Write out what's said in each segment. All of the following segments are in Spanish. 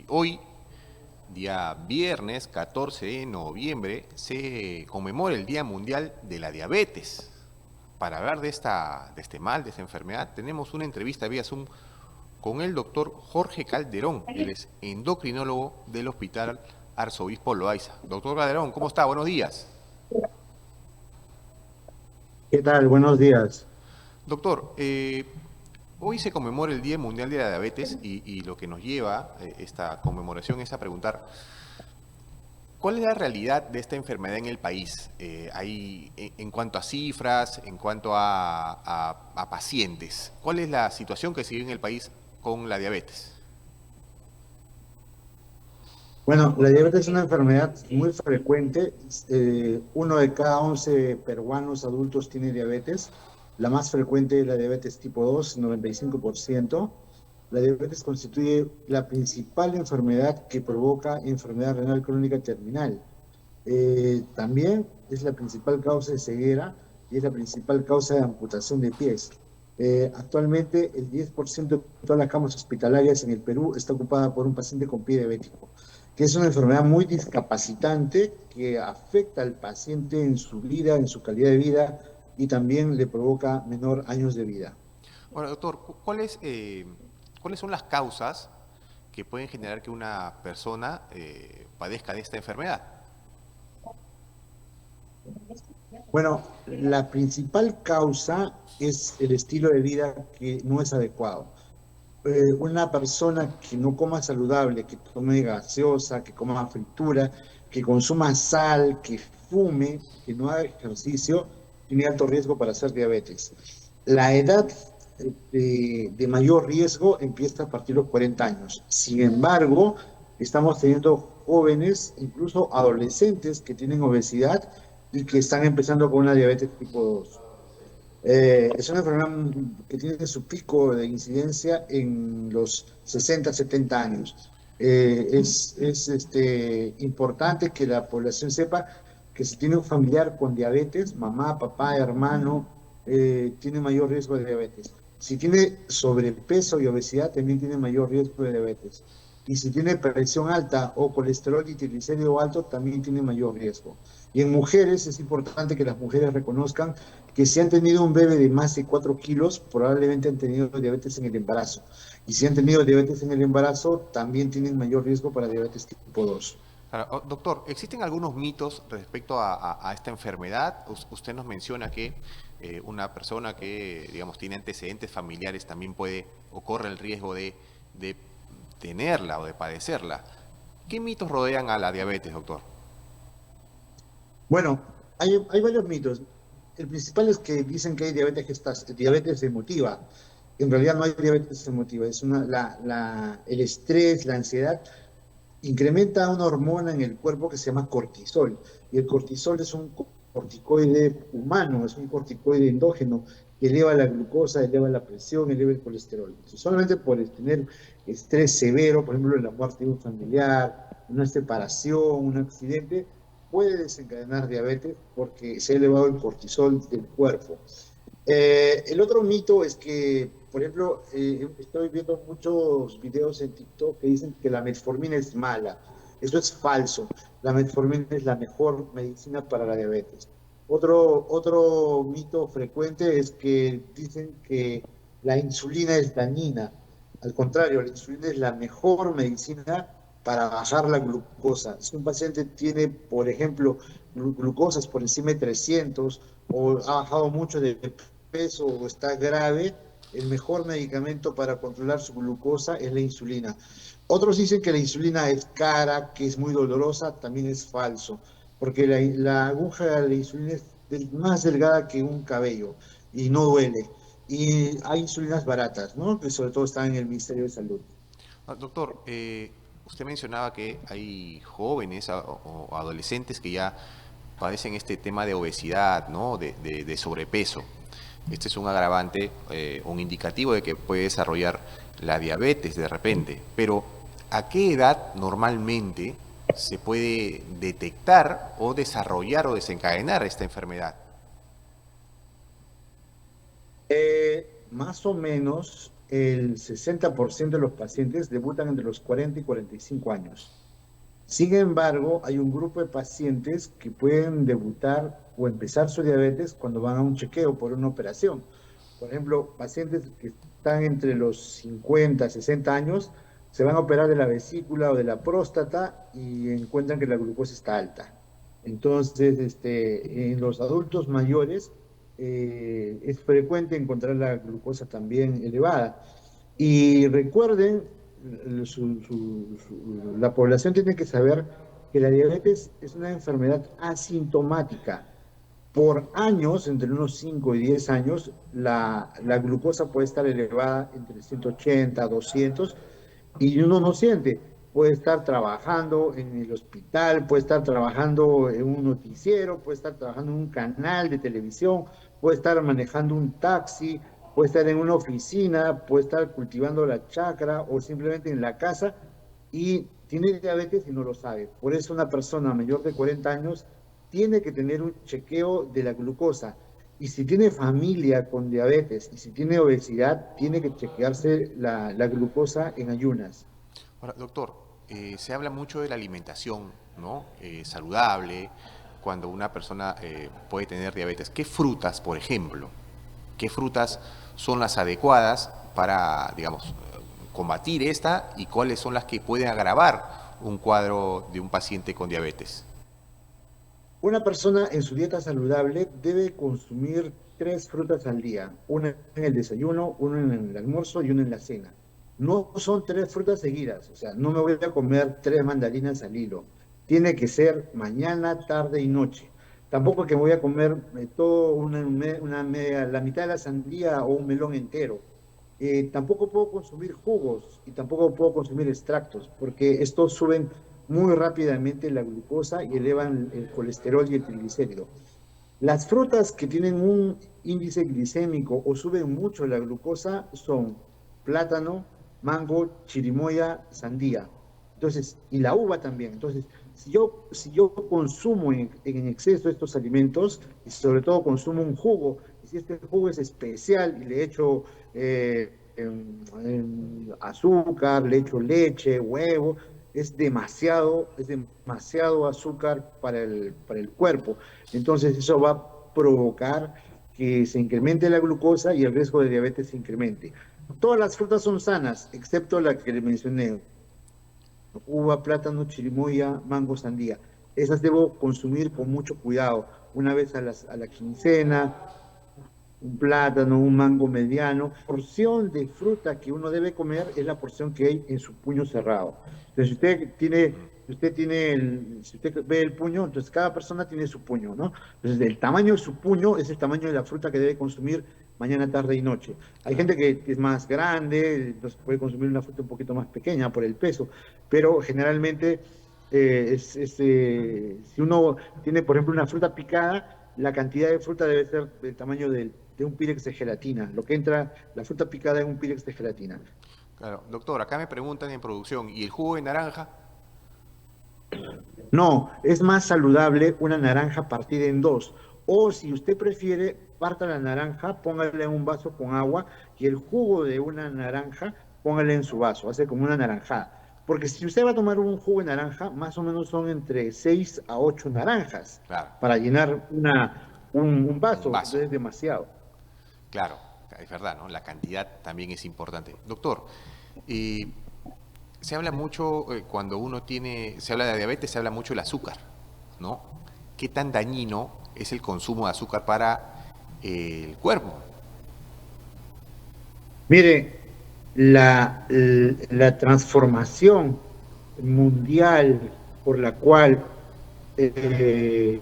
Hoy, día viernes 14 de noviembre, se conmemora el Día Mundial de la Diabetes. Para hablar de este mal, de esta enfermedad, tenemos una entrevista vía Zoom con el doctor Jorge Calderón. Él es endocrinólogo del Hospital Arzobispo Loaiza. Doctor Calderón, ¿cómo está? Buenos días. ¿Qué tal? Buenos días. Doctor, hoy se conmemora el Día Mundial de la Diabetes y lo que nos lleva esta conmemoración es a preguntar, ¿cuál es la realidad de esta enfermedad en el país? En cuanto a cifras, en cuanto a pacientes, ¿cuál es la situación que se vive en el país con la diabetes? Bueno, la diabetes es una enfermedad muy frecuente. Uno de cada 11 peruanos adultos tiene diabetes. La más frecuente es la diabetes tipo 2, 95%. La diabetes constituye la principal enfermedad que provoca enfermedad renal crónica terminal. También es la principal causa de ceguera y es la principal causa de amputación de pies. Actualmente, el 10% de todas las camas hospitalarias en el Perú está ocupada por un paciente con pie diabético, que es una enfermedad muy discapacitante que afecta al paciente en su vida, en su calidad de vida y también le provoca menor años de vida. Bueno, doctor, ¿cuáles son las causas que pueden generar que una persona padezca de esta enfermedad? Bueno, la principal causa es el estilo de vida que no es adecuado. Una persona que no coma saludable, que tome gaseosa, que coma fritura, que consuma sal, que fume, que no haga ejercicio, tiene alto riesgo para hacer diabetes. La edad de mayor riesgo empieza a partir de los 40 años. Sin embargo, estamos teniendo jóvenes, incluso adolescentes, que tienen obesidad y que están empezando con una diabetes tipo 2. Es una enfermedad que tiene su pico de incidencia en los 60, 70 años. Es importante que la población sepa que si tiene un familiar con diabetes, mamá, papá, hermano, tiene mayor riesgo de diabetes. Si tiene sobrepeso y obesidad, también tiene mayor riesgo de diabetes. Y si tiene presión alta o colesterol y triglicérido alto, también tiene mayor riesgo. Y en mujeres es importante que las mujeres reconozcan que si han tenido un bebé de más de 4 kilos, probablemente han tenido diabetes en el embarazo. Y si han tenido diabetes en el embarazo, también tienen mayor riesgo para diabetes tipo 2. Ahora, doctor, ¿existen algunos mitos respecto a esta enfermedad? Usted nos menciona que una persona que, digamos, tiene antecedentes familiares también puede o corre el riesgo de tenerla o de padecerla. ¿Qué mitos rodean a la diabetes, doctor? Bueno, hay varios mitos. El principal es que dicen que hay diabetes emotiva. En realidad no hay diabetes emotiva, el estrés, la ansiedad incrementa una hormona en el cuerpo que se llama cortisol. Y el cortisol es un corticoide humano, es un corticoide endógeno que eleva la glucosa, eleva la presión, eleva el colesterol. Entonces, solamente por tener estrés severo, por ejemplo, la muerte de un familiar, una separación, un accidente, puede desencadenar diabetes porque se ha elevado el cortisol del cuerpo. El otro mito es que, por ejemplo, estoy viendo muchos videos en TikTok que dicen que la metformina es mala. Eso es falso. La metformina es la mejor medicina para la diabetes. Otro mito frecuente es que dicen que la insulina es dañina. Al contrario, la insulina es la mejor medicina para bajar la glucosa. Si un paciente tiene, por ejemplo, glucosas por encima de 300 o ha bajado mucho de peso o está grave, el mejor medicamento para controlar su glucosa es la insulina. Otros dicen que la insulina es cara, que es muy dolorosa, también es falso, porque la aguja de la insulina es más delgada que un cabello y no duele. Y hay insulinas baratas, ¿no? Que sobre todo están en el Ministerio de Salud. Doctor, usted mencionaba que hay jóvenes o adolescentes que ya padecen este tema de obesidad, ¿no? De sobrepeso. Este es un agravante, un indicativo de que puede desarrollar la diabetes de repente. Pero, ¿a qué edad normalmente se puede detectar o desarrollar o desencadenar esta enfermedad? Más o menos el 60% de los pacientes debutan entre los 40 y 45 años. Sin embargo, hay un grupo de pacientes que pueden debutar o empezar su diabetes cuando van a un chequeo por una operación. Por ejemplo, pacientes que están entre los 50, 60 años, se van a operar de la vesícula o de la próstata y encuentran que la glucosa está alta. Entonces, en los adultos mayores es frecuente encontrar la glucosa también elevada. Y recuerden, la población tiene que saber que la diabetes es una enfermedad asintomática. Por años, entre unos 5 y 10 años, la glucosa puede estar elevada entre 180, 200, y uno no siente. Puede estar trabajando en el hospital, puede estar trabajando en un noticiero, puede estar trabajando en un canal de televisión, puede estar manejando un taxi, puede estar en una oficina, puede estar cultivando la chacra o simplemente en la casa y tiene diabetes y no lo sabe. Por eso una persona mayor de 40 años tiene que tener un chequeo de la glucosa. Y si tiene familia con diabetes y si tiene obesidad, tiene que chequearse la glucosa en ayunas. Ahora, doctor, se habla mucho de la alimentación, ¿no? Saludable, cuando una persona puede tener diabetes. ¿Qué frutas, por ejemplo, qué frutas son las adecuadas para, digamos, combatir esta y cuáles son las que pueden agravar un cuadro de un paciente con diabetes? Una persona en su dieta saludable debe consumir 3 frutas al día, una en el desayuno, una en el almuerzo y una en la cena. No son 3 frutas seguidas, o sea, no me voy a comer 3 mandarinas al hilo. Tiene que ser mañana, tarde y noche. Tampoco que me voy a comer todo la mitad de la sandía o un melón entero. Tampoco puedo consumir jugos y tampoco puedo consumir extractos, porque estos suben muy rápidamente la glucosa y elevan el colesterol y el triglicérido. Las frutas que tienen un índice glicémico o suben mucho la glucosa son plátano, mango, chirimoya, sandía. Entonces, y la uva también. Entonces, si yo consumo en exceso estos alimentos, y sobre todo consumo un jugo, y si este jugo es especial y le echo azúcar, le echo leche, huevo, es demasiado azúcar para el cuerpo. Entonces eso va a provocar que se incremente la glucosa y el riesgo de diabetes se incremente. Todas las frutas son sanas, excepto la que le mencioné: uva, plátano, chirimoya, mango, sandía. Esas debo consumir con mucho cuidado, una vez a la quincena, un plátano, un mango mediano. La porción de fruta que uno debe comer es la porción que hay en su puño cerrado. Entonces, si usted ve el puño, entonces cada persona tiene su puño, ¿no? Entonces, el tamaño de su puño es el tamaño de la fruta que debe consumir mañana, tarde y noche. Hay gente que es más grande, entonces puede consumir una fruta un poquito más pequeña por el peso, pero generalmente si uno tiene, por ejemplo, una fruta picada, la cantidad de fruta debe ser del tamaño de un Pyrex de gelatina. Lo que entra, la fruta picada en un Pyrex de gelatina. Claro, doctor, acá me preguntan en producción, ¿y el jugo de naranja? No, es más saludable una naranja partida en dos. O si usted prefiere, parta la naranja, póngale en un vaso con agua y el jugo de una naranja, póngale en su vaso, hace como una naranjada. Porque si usted va a tomar un jugo de naranja, más o menos son entre 6 a 8 naranjas Claro, para llenar un un vaso, vaso. entonces es demasiado. Claro, es verdad, ¿no? La cantidad también es importante. Doctor, eh, se habla mucho, cuando uno se habla de diabetes, se habla mucho del azúcar, ¿no? ¿Qué tan dañino es el consumo de azúcar para el cuerpo? Mire, la transformación mundial por la cual eh,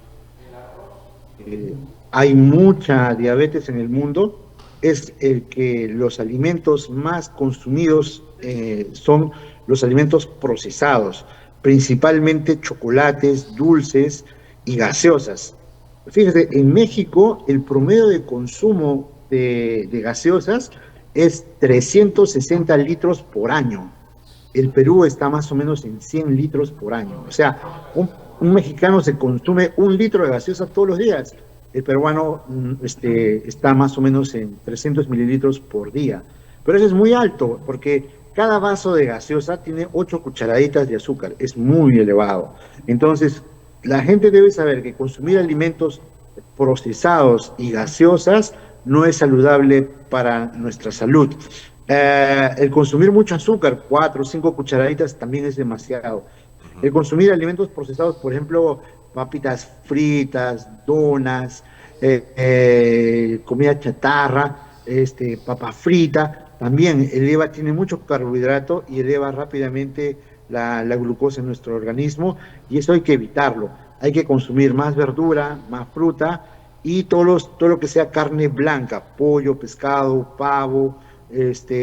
hay mucha diabetes en el mundo es el que los alimentos más consumidos son los alimentos procesados, principalmente chocolates, dulces y gaseosas. Fíjese, en México el promedio de consumo de gaseosas es 360 litros por año. El Perú está más o menos en 100 litros por año. O sea, un mexicano se consume 1 litro de gaseosa todos los días. El peruano está más o menos en 300 mililitros por día. Pero eso es muy alto, porque cada vaso de gaseosa tiene 8 cucharaditas de azúcar, es muy elevado. Entonces, la gente debe saber que consumir alimentos procesados y gaseosas no es saludable para nuestra salud. El consumir mucho azúcar, 4 o 5 cucharaditas, también es demasiado. Ujú. El consumir alimentos procesados, por ejemplo, papitas fritas, donas, comida chatarra, papa frita, también eleva, tiene mucho carbohidrato y eleva rápidamente la glucosa en nuestro organismo, y eso hay que evitarlo. Hay que consumir más verdura, más fruta, y todo lo que sea carne blanca, pollo, pescado, pavo,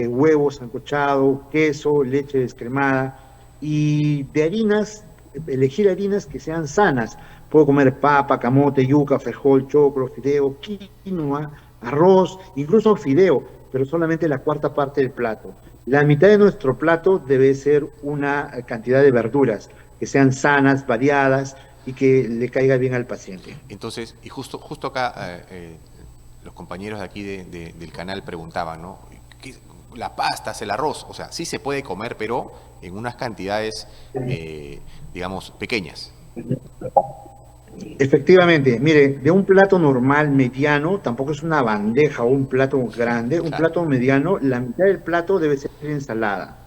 huevo sancochado, queso, leche descremada, y de harinas, elegir harinas que sean sanas. Puedo comer papa, camote, yuca, frijol, choclo, fideo, quinoa, arroz, incluso fideo, pero solamente la cuarta parte del plato. La mitad de nuestro plato debe ser una cantidad de verduras que sean sanas, variadas y que le caiga bien al paciente. Entonces, y justo acá los compañeros de aquí del canal preguntaban, ¿no? ¿Qué- La pasta, el arroz, o sea, sí se puede comer, pero en unas cantidades, digamos, pequeñas. Efectivamente, mire, de un plato normal mediano, tampoco es una bandeja o un plato grande, un Claro. plato mediano, la mitad del plato debe ser ensalada.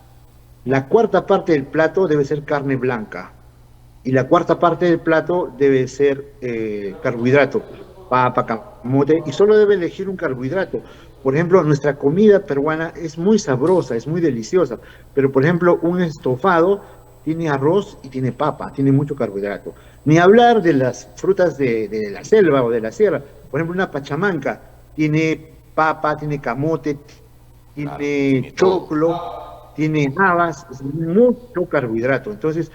La cuarta parte del plato debe ser carne blanca. Y la cuarta parte del plato debe ser carbohidrato, papa, camote, y solo debe elegir un carbohidrato. Por ejemplo, nuestra comida peruana es muy sabrosa, es muy deliciosa, pero por ejemplo, un estofado tiene arroz y tiene papa, tiene mucho carbohidrato. Ni hablar de las frutas de la selva o de la sierra. Por ejemplo, una pachamanca tiene papa, tiene camote, Claro, tiene tiene todo. choclo, tiene habas, es mucho carbohidrato. Entonces,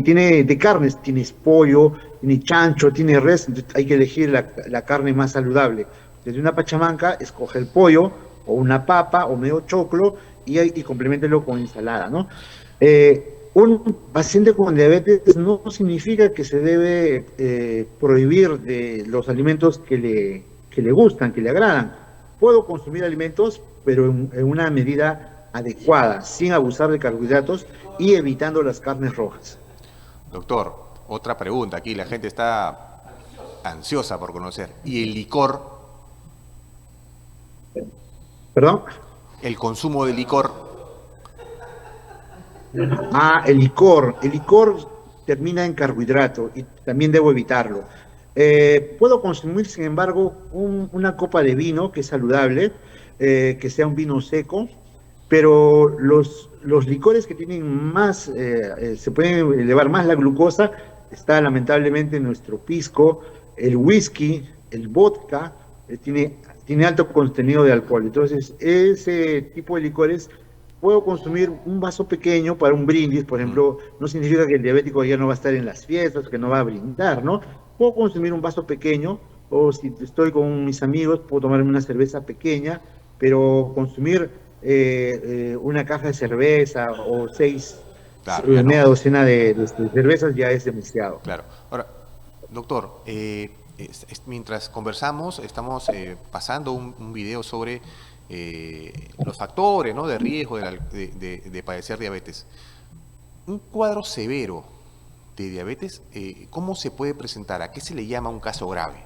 tiene de carnes, tienes pollo, tiene chancho, tiene res, entonces hay que elegir la carne más saludable. Desde una pachamanca, escoge el pollo, o una papa, o medio choclo, y compleméntelo con ensalada, ¿no? Un paciente con diabetes no significa que se debe prohibir de los alimentos que le gustan, que le agradan. Puedo consumir alimentos, pero en una medida adecuada, sin abusar de carbohidratos y evitando las carnes rojas. Doctor, otra pregunta aquí, la gente está ansiosa por conocer. ¿Y el licor, ¿Perdón? el consumo de licor? Ah, el licor. El licor termina en carbohidrato y también debo evitarlo. Puedo consumir, sin embargo, una copa de vino que es saludable, que sea un vino seco, pero los licores que tienen más, se pueden elevar más la glucosa, está lamentablemente nuestro pisco, el whisky, el vodka, tiene alto contenido de alcohol. Entonces, ese tipo de licores puedo consumir un vaso pequeño para un brindis, por Mm. ejemplo, no significa que el diabético ya no va a estar en las fiestas, que no va a brindar, ¿no? Puedo consumir un vaso pequeño, o si estoy con mis amigos, puedo tomarme una cerveza pequeña, pero consumir una caja de cerveza o Claro, ya no. media docena de cervezas ya es demasiado. Claro. Ahora, doctor, mientras conversamos, estamos pasando un video sobre los factores, ¿no?, de riesgo de padecer diabetes. Un cuadro severo de diabetes, ¿cómo se puede presentar? ¿A qué se le llama un caso grave?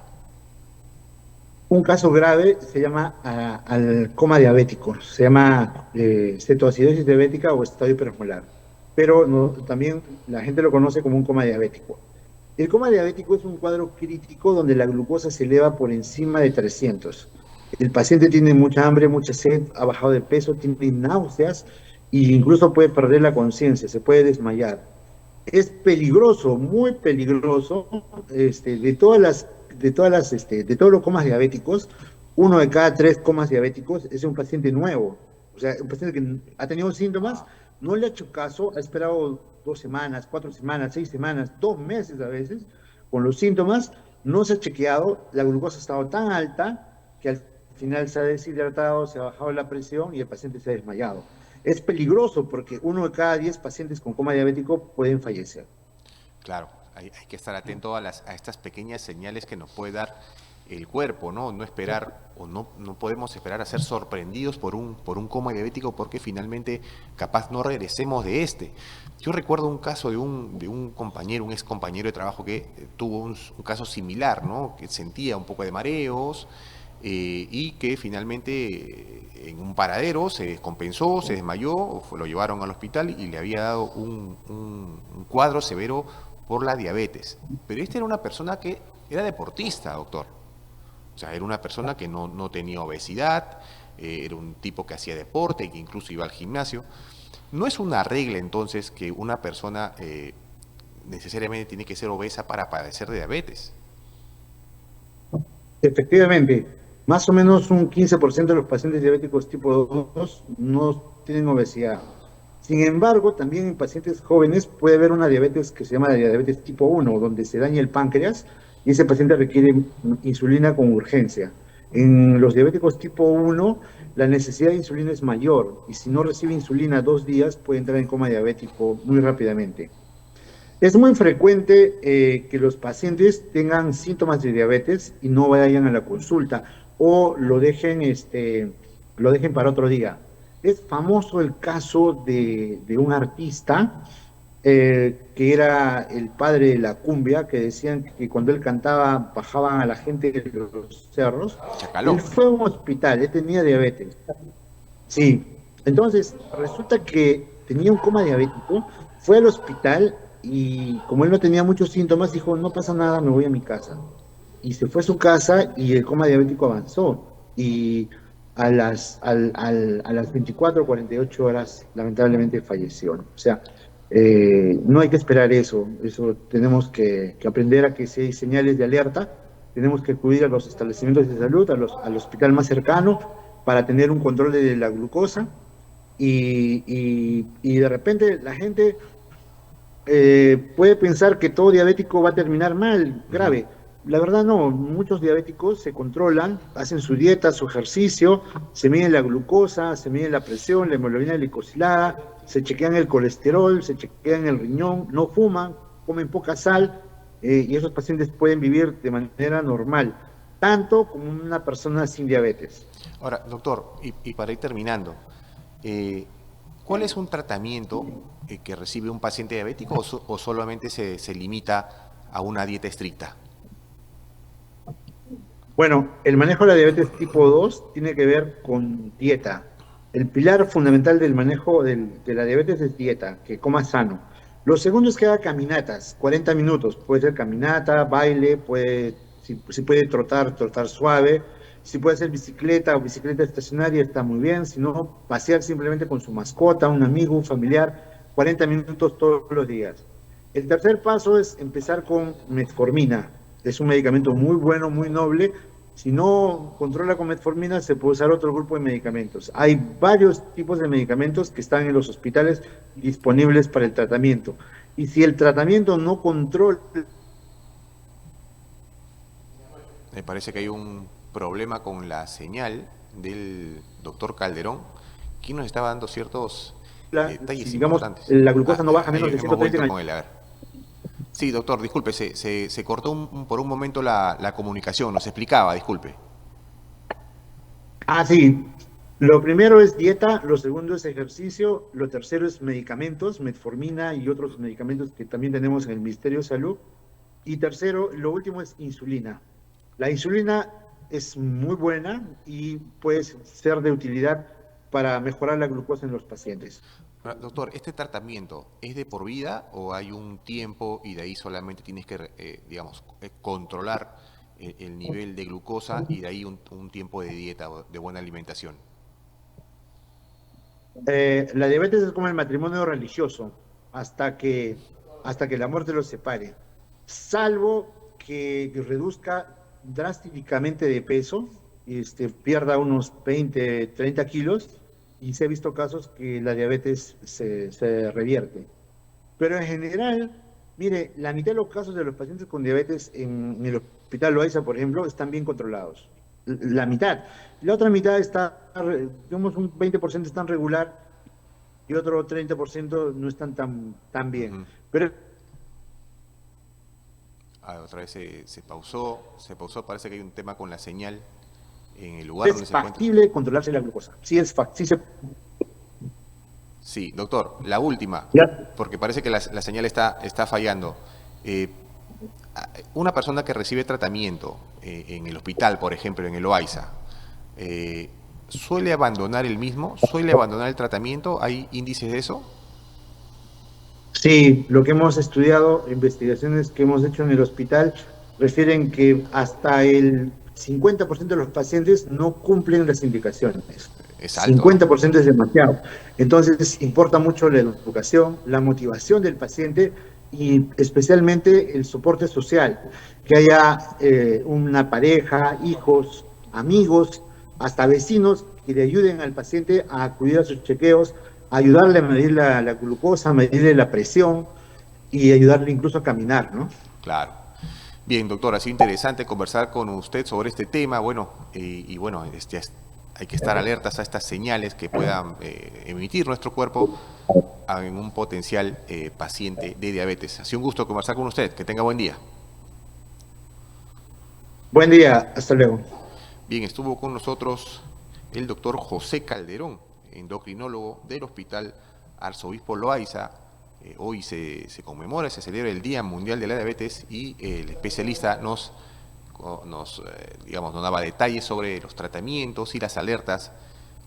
Un caso grave se llama al coma diabético, se llama cetoacidosis diabética o estado hipermolar, pero también la gente lo conoce como un coma diabético. El coma diabético es un cuadro crítico donde la glucosa se eleva por encima de 300. El paciente tiene mucha hambre, mucha sed, ha bajado de peso, tiene náuseas e incluso puede perder la conciencia, se puede desmayar. Es peligroso, muy peligroso, de todos los comas diabéticos, uno de cada 3 comas diabéticos es un paciente nuevo. O sea, un paciente que ha tenido síntomas, no le ha hecho caso, ha esperado 2 semanas, 4 semanas, 6 semanas, 2 meses a veces, con los síntomas, no se ha chequeado, la glucosa ha estado tan alta que al final se ha deshidratado, se ha bajado la presión y el paciente se ha desmayado. Es peligroso porque uno de cada 10 pacientes con coma diabético pueden fallecer. Claro, hay que estar atento a estas pequeñas señales que nos puede dar el cuerpo, ¿no? No esperar o no podemos esperar a ser sorprendidos por un coma diabético porque finalmente capaz no regresemos de este. Yo recuerdo un caso de un compañero, un ex compañero de trabajo que tuvo un caso similar, ¿no? Que sentía un poco de mareos y que finalmente en un paradero se descompensó, se desmayó, lo llevaron al hospital y le había dado un cuadro severo por la diabetes. Pero esta era una persona que era deportista, doctor. O sea, era una persona que no tenía obesidad, era un tipo que hacía deporte, que incluso iba al gimnasio. No es una regla entonces que una persona necesariamente tiene que ser obesa para padecer de diabetes. Efectivamente, más o menos un 15% de los pacientes diabéticos tipo 2 no tienen obesidad. Sin embargo, también en pacientes jóvenes puede haber una diabetes que se llama la diabetes tipo 1, donde se daña el páncreas y ese paciente requiere insulina con urgencia. En los diabéticos tipo 1, la necesidad de insulina es mayor y si no recibe insulina 2 días puede entrar en coma diabético muy rápidamente. Es muy frecuente que los pacientes tengan síntomas de diabetes y no vayan a la consulta o lo dejen para otro día. Es famoso el caso de un artista que era el padre de la cumbia, que decían que cuando él cantaba bajaban a la gente de los cerros. Él Chacalón. fue a un hospital, él tenía diabetes. Sí, entonces resulta que tenía un coma diabético, fue al hospital y como él no tenía muchos síntomas, dijo, no pasa nada, me voy a mi casa. Y se fue a su casa y el coma diabético avanzó. Y a las 24 o 48 horas, lamentablemente falleció, ¿no? O sea, no hay que esperar eso tenemos que aprender a que si hay señales de alerta, tenemos que acudir a los establecimientos de salud, al hospital más cercano, para tener un control de la glucosa y de repente la gente puede pensar que todo diabético va a terminar mal, Ujú. grave. La verdad no, muchos diabéticos se controlan, hacen su dieta, su ejercicio, se miden la glucosa, se miden la presión, la hemoglobina glicosilada, se chequean el colesterol, se chequean el riñón, no fuman, comen poca sal y esos pacientes pueden vivir de manera normal, tanto como una persona sin diabetes. Ahora, doctor, y para ir terminando, eh, ¿cuál es un tratamiento que recibe un paciente diabético o solamente se limita a una dieta estricta? Bueno, el manejo de la diabetes tipo 2 tiene que ver con dieta. El pilar fundamental del manejo de la diabetes es dieta, que coma sano. Lo segundo es que haga caminatas, 40 minutos. Puede ser caminata, baile, si puede trotar, trotar suave. Si puede hacer bicicleta o bicicleta estacionaria, está muy bien. Si no, pasear simplemente con su mascota, un amigo, un familiar, 40 minutos todos los días. El tercer paso es empezar con metformina. Es un medicamento muy bueno, muy noble. Si no controla con metformina, se puede usar otro grupo de medicamentos. Hay varios tipos de medicamentos que están en los hospitales disponibles para el tratamiento. Y si el tratamiento no controla. Me parece que hay un problema con la señal del doctor Calderón, que nos estaba dando ciertos Si detalles digamos importantes. la Ah, glucosa no baja ahí menos de hemos 130 vuelto en el. con él, a ver. Sí, doctor, disculpe, se cortó por un momento la comunicación, nos explicaba, disculpe. Ah, sí. Lo primero es dieta, lo segundo es ejercicio, lo tercero es medicamentos, metformina y otros medicamentos que también tenemos en el Ministerio de Salud. Y tercero, lo último es insulina. La insulina es muy buena y puede ser de utilidad para mejorar la glucosa en los pacientes. Ahora, doctor, ¿este tratamiento es de por vida o hay un tiempo y de ahí solamente tienes que, digamos, controlar el nivel de glucosa y de ahí un tiempo de dieta o de buena alimentación? La diabetes es como el matrimonio religioso, hasta que, hasta que la muerte los separe, salvo que reduzca drásticamente de peso, pierda unos 20, 30 kilos, y se ha visto casos que la diabetes se revierte. Pero en general, mire, la mitad de los casos de los pacientes con diabetes en el hospital Loaiza, por ejemplo, están bien controlados. La mitad. La otra mitad está, digamos, un 20% están regular y otro 30% no están tan bien. Ujú. Pero Otra vez se pausó, parece que hay un tema con la señal en el lugar donde Es se encuentra. factible controlarse la glucosa. Sí, sí se... Sí, doctor, la última, Ya. porque parece que la señal está fallando. Eh, una persona que recibe tratamiento en el hospital, por ejemplo, en el OAISA, ¿suele abandonar el mismo? ¿Suele abandonar el tratamiento? ¿Hay índices de eso? Sí, lo que hemos estudiado, investigaciones que hemos hecho en el hospital, refieren que hasta el 50% de los pacientes no cumplen las indicaciones. Es alto, ¿no? 50% es demasiado. Entonces, importa mucho la educación, la motivación del paciente y especialmente el soporte social, que haya una pareja, hijos, amigos, hasta vecinos que le ayuden al paciente a acudir a sus chequeos, ayudarle a medir la glucosa, a medirle la presión y ayudarle incluso a caminar, ¿no? Claro. Bien, doctor, ha sido interesante conversar con usted sobre este tema. Bueno, bueno, hay que estar alertas a estas señales que puedan emitir nuestro cuerpo en un potencial paciente de diabetes. Ha sido un gusto conversar con usted. Que tenga buen día. Buen día, hasta luego. Bien, estuvo con nosotros el doctor José Calderón, endocrinólogo del Hospital Arzobispo Loaiza. Hoy se conmemora, se celebra el Día Mundial de la Diabetes y el especialista digamos, nos daba detalles sobre los tratamientos y las alertas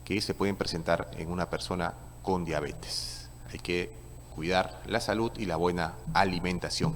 que se pueden presentar en una persona con diabetes. Hay que cuidar la salud y la buena alimentación.